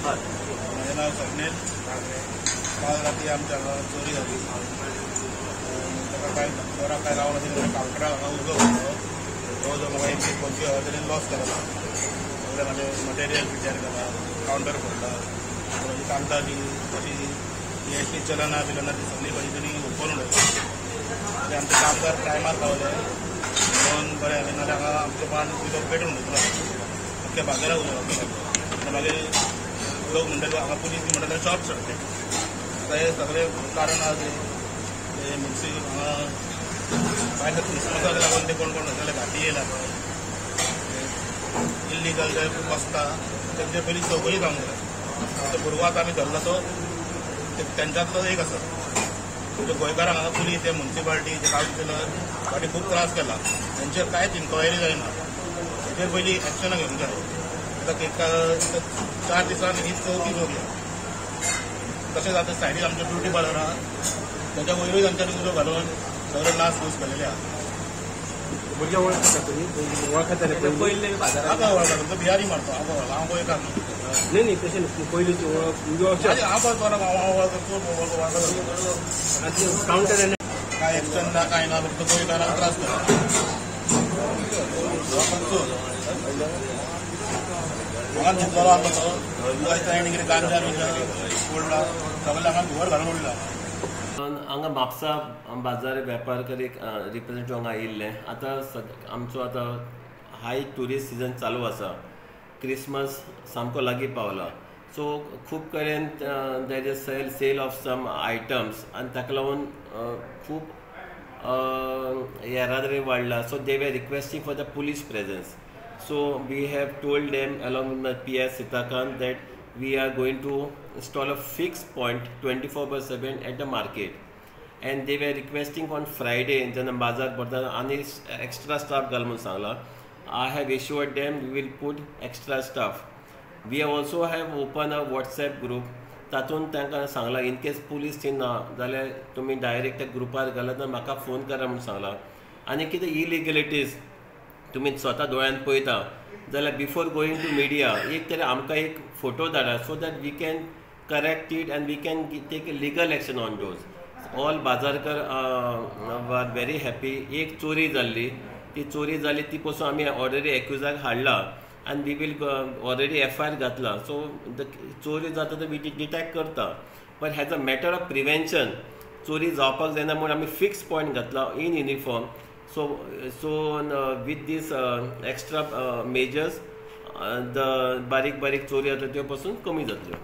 माझे नाव स्वप्नील काल रात्री आमच्या गावात चोरी झाली. ताका काय चोराक काय रावना तिकडे कावकडा उजो होतो तो जो म्हाका 125,000 तरी लॉस केला. सगळे माझे मटेरियल पिड्यार केला, काउंटर फोडला, कागदाची अशी EST चलना बिलना ती सगळी खंय तरी ओपन उडयली. आमचे कामगार टायमार पावले दोन बरें जालें, नाल्यार हांगा आमचो पान उदक पेटून वयतलो अख्ख्या बाजाराक उदक. मागीर लोक म्हणटाले हांगा पुलीस म्हणटाले शॉर्ट सर्कीट. आतां हे सगळे कारण आसा ते म्युन्सिपल हांगा भायर क्रिसमसाक लागून ते कोण कोण जाल्यार घाटी येयला इल्लीगल जे बसता तेंचे पयलीं चौकशी जावंक जाय. तो भुरगो आमी धरला तो तेंच्यांतलो एक आसा. म्हणजे गोंयकारांक हांगा पुलीस ते म्युन्सिपालिटी ते कावन्सिलर फाटीं खूब त्रास केला. तेंचेर कांयच इन्क्वायरी जायना. तेचेर पयलीं एक्शनां घेवंक जाय. आतां 4 दिसान ही चवथी चोरी. तशेंच आतां सायडीन आमचे ब्युटी पार्लर आहा त्याच्या वयरूय तांच्यांनी उजो घालून सगळे नास धूस केलेले आहा. भुरग्यां वळखता तुमी वळखताले पयले बाजारांत हांव वळखता तो बिहारी मारतो. हांव गोंयकार न्ही न्ही तशें न्ही पयलींची वळख हांव वळखता कावंटर काय एक्शन ना काय ना फक्त गोंयकारांक त्रास करता. हांगा चिंतलो आसलो तो ताणें कितें गांजा बिंजा ओडला सगळें हांगा घर घालून उडला. हांगा म्हापसा बाजार वेपारकारी रिप्रेझेंटेटिव्ह हांगा आयिल्ले. आतां आमचो आतां हाय ट्युरिस्ट सिजन चालू आसा. क्रिसमस सामको लागीं पावला. सो खूब कडेन there is sale of some items आनी ताका लागून खूब येरादारी वाडला. So they were requesting for the police presence. So we have told them along with the PS Sitakan that we are going to install a fixed point 24/7 at the market, and they were requesting on Friday जेन्ना बाजार भरता आनी extra staff घाल म्हणून सांगला. I have assured them we will put extra staff. We also have opened a WhatsApp group. तातूंत तांकां सांगला इन केस पुलीस ना जाल्यार तुमी डायरेक्ट त्या ग्रुपार घालत म्हाका फोन करा म्हणून सांगला. आनी कितें इलिगलिटीज तुमी स्वता दोळ्यान पळयता जाल्यार बिफोर गोईंग टू मिडिया एक तरी आमकां एक फोटो धाडा so that we can correct it and we can take legal action on those. All बाजारकर वर व्हेरी हॅपी. एक चोरी जाल्ली ती चोरी जाली ती पासून आमी ऑलरेडी एक्युजाक हाडला आनी वी वील ऑलरेडी FIR घातला. सो चोरी जाता तो वी डिटेक्ट करता. But has a matter of prevention चोरी जावपाक जायना म्हणून आमी फिक्स पॉयंट घातला in uniform. So with these extra measures the बारीक चोरी जाता त्यो पासून कमी जातल्यो.